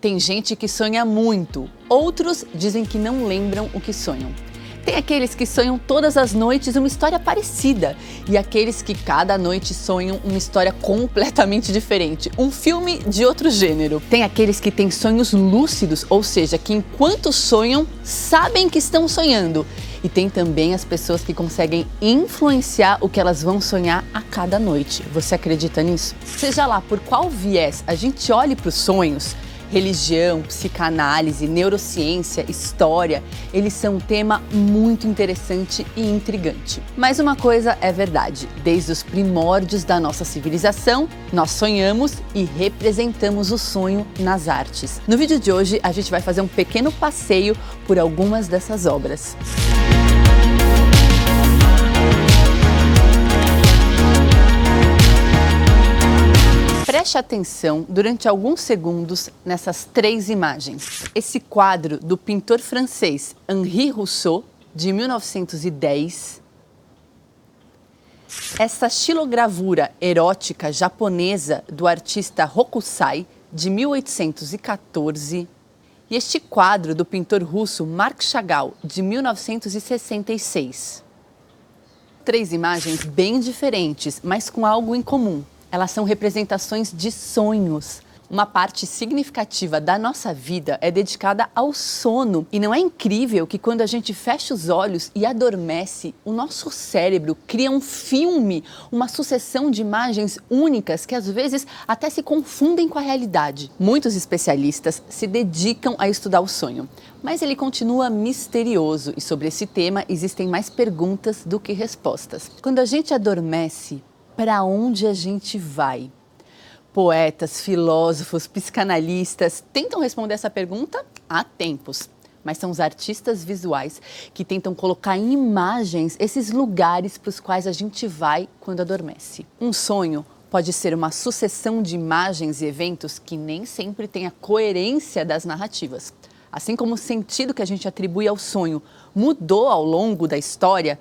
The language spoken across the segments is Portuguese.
Tem gente que sonha muito, outros dizem que não lembram o que sonham. Tem aqueles que sonham todas as noites uma história parecida e aqueles que cada noite sonham uma história completamente diferente, um filme de outro gênero. Tem aqueles que têm sonhos lúcidos, ou seja, que enquanto sonham, sabem que estão sonhando. E tem também as pessoas que conseguem influenciar o que elas vão sonhar a cada noite. Você acredita nisso? Seja lá por qual viés a gente olhe para os sonhos, religião, psicanálise, neurociência, história, eles são um tema muito interessante e intrigante. Mas uma coisa é verdade, desde os primórdios da nossa civilização, nós sonhamos e representamos o sonho nas artes. No vídeo de hoje, a gente vai fazer um pequeno passeio por algumas dessas obras. Preste atenção durante alguns segundos nessas três imagens. Esse quadro do pintor francês Henri Rousseau, de 1910. Essa xilogravura erótica japonesa do artista Hokusai, de 1814. E este quadro do pintor russo Marc Chagall, de 1966. Três imagens bem diferentes, mas com algo em comum. Elas são representações de sonhos. Uma parte significativa da nossa vida é dedicada ao sono. E não é incrível que quando a gente fecha os olhos e adormece, o nosso cérebro cria um filme, uma sucessão de imagens únicas que às vezes até se confundem com a realidade. Muitos especialistas se dedicam a estudar o sonho, mas ele continua misterioso e sobre esse tema existem mais perguntas do que respostas. Quando a gente adormece, para onde a gente vai? Poetas, filósofos, psicanalistas tentam responder essa pergunta há tempos, mas são os artistas visuais que tentam colocar em imagens esses lugares para os quais a gente vai quando adormece. Um sonho pode ser uma sucessão de imagens e eventos que nem sempre tem a coerência das narrativas. Assim como o sentido que a gente atribui ao sonho mudou ao longo da história,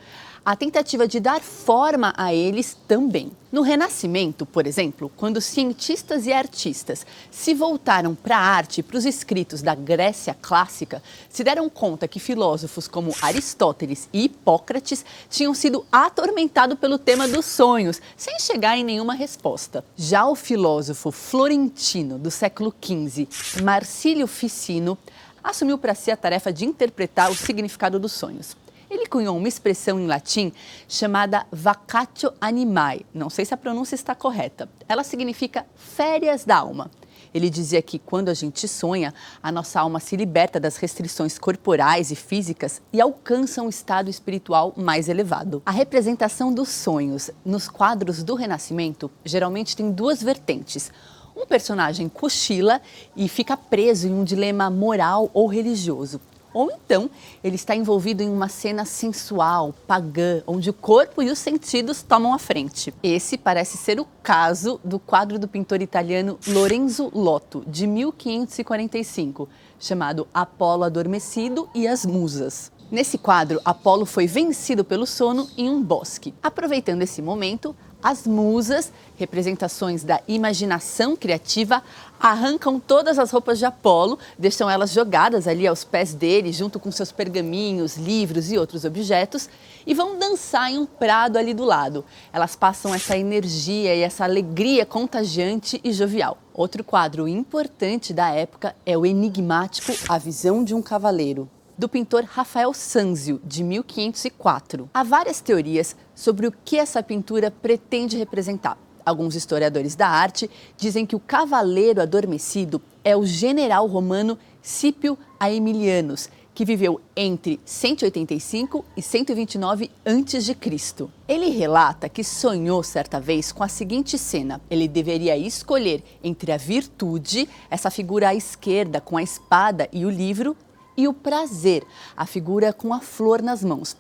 a tentativa de dar forma a eles também. No Renascimento, por exemplo, quando cientistas e artistas se voltaram para a arte e para os escritos da Grécia clássica, se deram conta que filósofos como Aristóteles e Hipócrates tinham sido atormentados pelo tema dos sonhos, sem chegar em nenhuma resposta. Já o filósofo florentino do século XV, Marcílio Ficino, assumiu para si a tarefa de interpretar o significado dos sonhos. Ele cunhou uma expressão em latim chamada vacatio animae. Não sei se a pronúncia está correta. Ela significa férias da alma. Ele dizia que quando a gente sonha, a nossa alma se liberta das restrições corporais e físicas e alcança um estado espiritual mais elevado. A representação dos sonhos nos quadros do Renascimento geralmente tem duas vertentes. Um personagem cochila e fica preso em um dilema moral ou religioso. Ou então, ele está envolvido em uma cena sensual, pagã, onde o corpo e os sentidos tomam a frente. Esse parece ser o caso do quadro do pintor italiano Lorenzo Lotto, de 1545, chamado Apolo Adormecido e as Musas. Nesse quadro, Apolo foi vencido pelo sono em um bosque. Aproveitando esse momento, as musas, representações da imaginação criativa, arrancam todas as roupas de Apolo, deixam elas jogadas ali aos pés dele, junto com seus pergaminhos, livros e outros objetos, e vão dançar em um prado ali do lado. Elas passam essa energia e essa alegria contagiante e jovial. Outro quadro importante da época é o enigmático A Visão de um Cavaleiro, do pintor Rafael Sanzio, de 1504. Há várias teorias sobre o que essa pintura pretende representar. Alguns historiadores da arte dizem que o cavaleiro adormecido é o general romano Scipio Aemilianus, que viveu entre 185 e 129 a.C. Ele relata que sonhou certa vez com a seguinte cena: ele deveria escolher entre a virtude, essa figura à esquerda com a espada e o livro, e o prazer, a figura com a flor nas mãos.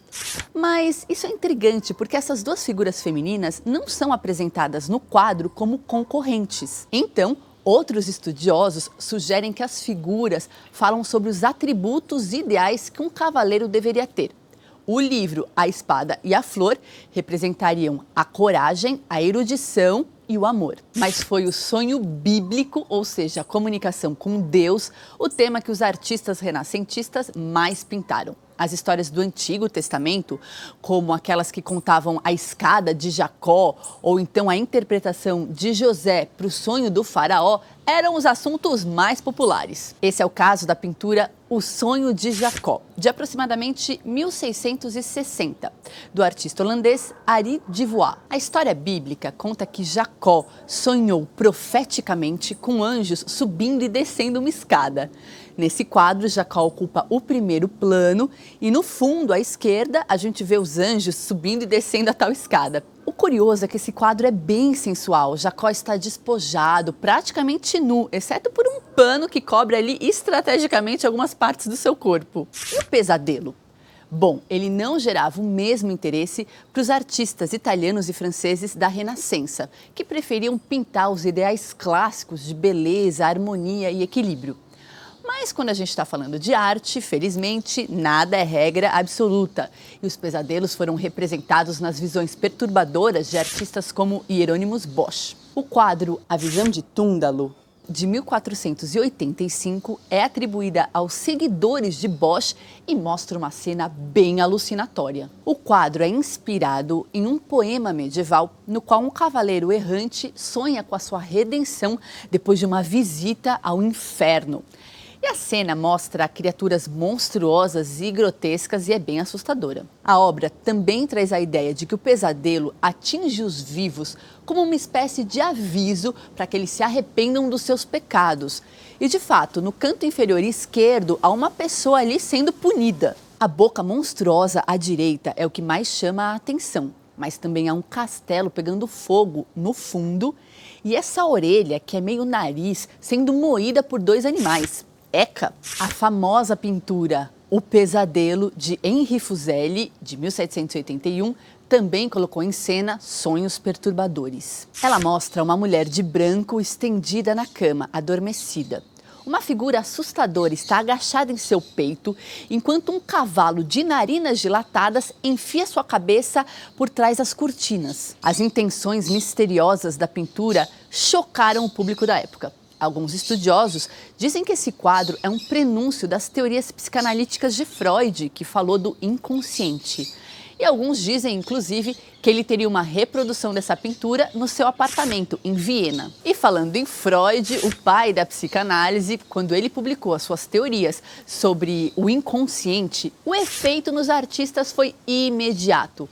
Mas isso é intrigante porque essas duas figuras femininas não são apresentadas no quadro como concorrentes. Então, outros estudiosos sugerem que as figuras falam sobre os atributos ideais que um cavaleiro deveria ter. O livro, a espada e a flor representariam a coragem, a erudição e o amor. Mas foi o sonho bíblico, ou seja, a comunicação com Deus, o tema que os artistas renascentistas mais pintaram. As histórias do Antigo Testamento, como aquelas que contavam a escada de Jacó ou então a interpretação de José para o sonho do faraó, eram os assuntos mais populares. Esse é o caso da pintura O Sonho de Jacó, de aproximadamente 1660, do artista holandês Henri de Voigt. A história bíblica conta que Jacó sonhou profeticamente com anjos subindo e descendo uma escada. Nesse quadro, Jacó ocupa o primeiro plano e no fundo, à esquerda, a gente vê os anjos subindo e descendo a tal escada. O curioso é que esse quadro é bem sensual. Jacó está despojado, praticamente nu, exceto por um pano que cobre ali estrategicamente algumas partes do seu corpo. E o pesadelo? Bom, ele não gerava o mesmo interesse para os artistas italianos e franceses da Renascença, que preferiam pintar os ideais clássicos de beleza, harmonia e equilíbrio. Mas quando a gente está falando de arte, felizmente, nada é regra absoluta. E os pesadelos foram representados nas visões perturbadoras de artistas como Hieronymus Bosch. O quadro A Visão de Túndalo, de 1485, é atribuída aos seguidores de Bosch e mostra uma cena bem alucinatória. O quadro é inspirado em um poema medieval no qual um cavaleiro errante sonha com a sua redenção depois de uma visita ao inferno. E a cena mostra criaturas monstruosas e grotescas e é bem assustadora. A obra também traz a ideia de que o pesadelo atinge os vivos como uma espécie de aviso para que eles se arrependam dos seus pecados. E de fato, no canto inferior esquerdo, há uma pessoa ali sendo punida. A boca monstruosa à direita é o que mais chama a atenção, mas também há um castelo pegando fogo no fundo e essa orelha, que é meio nariz, sendo moída por dois animais. Eca, a famosa pintura O Pesadelo, de Henri Fuseli, de 1781, também colocou em cena sonhos perturbadores. Ela mostra uma mulher de branco estendida na cama, adormecida. Uma figura assustadora está agachada em seu peito, enquanto um cavalo de narinas dilatadas enfia sua cabeça por trás das cortinas. As intenções misteriosas da pintura chocaram o público da época. Alguns estudiosos dizem que esse quadro é um prenúncio das teorias psicanalíticas de Freud, que falou do inconsciente. E alguns dizem, inclusive, que ele teria uma reprodução dessa pintura no seu apartamento, em Viena. E falando em Freud, o pai da psicanálise, quando ele publicou as suas teorias sobre o inconsciente, o efeito nos artistas foi imediato.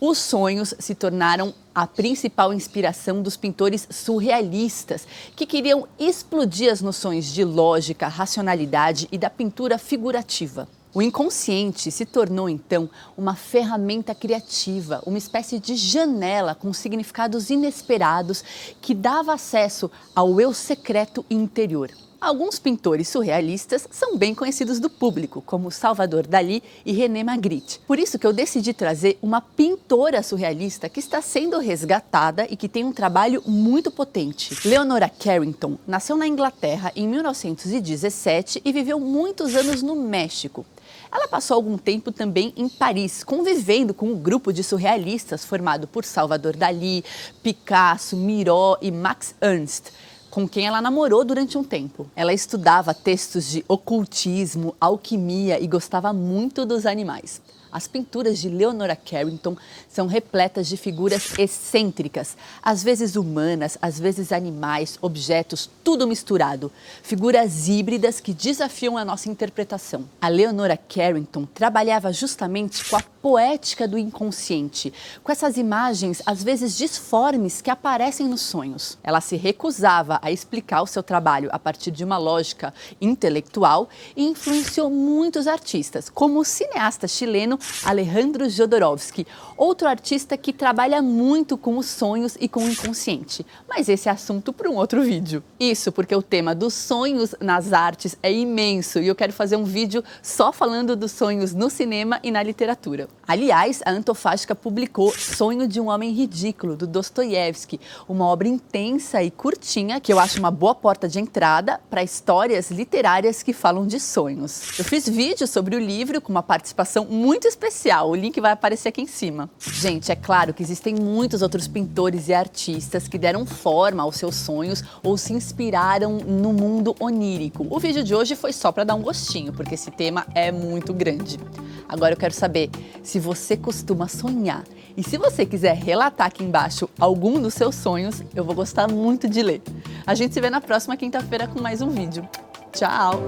Os sonhos se tornaram a principal inspiração dos pintores surrealistas, que queriam explodir as noções de lógica, racionalidade e da pintura figurativa. O inconsciente se tornou, então, uma ferramenta criativa, uma espécie de janela com significados inesperados que dava acesso ao eu secreto e interior. Alguns pintores surrealistas são bem conhecidos do público, como Salvador Dalí e René Magritte. Por isso que eu decidi trazer uma pintora surrealista que está sendo resgatada e que tem um trabalho muito potente. Leonora Carrington nasceu na Inglaterra em 1917 e viveu muitos anos no México. Ela passou algum tempo também em Paris, convivendo com um grupo de surrealistas formado por Salvador Dalí, Picasso, Miró e Max Ernst, com quem ela namorou durante um tempo. Ela estudava textos de ocultismo, alquimia e gostava muito dos animais. As pinturas de Leonora Carrington são repletas de figuras excêntricas, às vezes humanas, às vezes animais, objetos, tudo misturado. Figuras híbridas que desafiam a nossa interpretação. A Leonora Carrington trabalhava justamente com a poética do inconsciente, com essas imagens, às vezes disformes, que aparecem nos sonhos. Ela se recusava a explicar o seu trabalho a partir de uma lógica intelectual e influenciou muitos artistas, como o cineasta chileno Alejandro Jodorowsky, outro artista que trabalha muito com os sonhos e com o inconsciente. Mas esse é assunto para um outro vídeo. Isso porque o tema dos sonhos nas artes é imenso e eu quero fazer um vídeo só falando dos sonhos no cinema e na literatura. Aliás, a Antofágica publicou Sonho de um Homem Ridículo, do Dostoiévski, uma obra intensa e curtinha que eu acho uma boa porta de entrada para histórias literárias que falam de sonhos. Eu fiz vídeo sobre o livro com uma participação muito especial. O link vai aparecer aqui em cima. Gente, é claro que existem muitos outros pintores e artistas que deram forma aos seus sonhos ou se inspiraram no mundo onírico. O vídeo de hoje foi só para dar um gostinho, porque esse tema é muito grande. Agora eu quero saber se você costuma sonhar. E se você quiser relatar aqui embaixo algum dos seus sonhos, eu vou gostar muito de ler. A gente se vê na próxima quinta-feira com mais um vídeo. Tchau!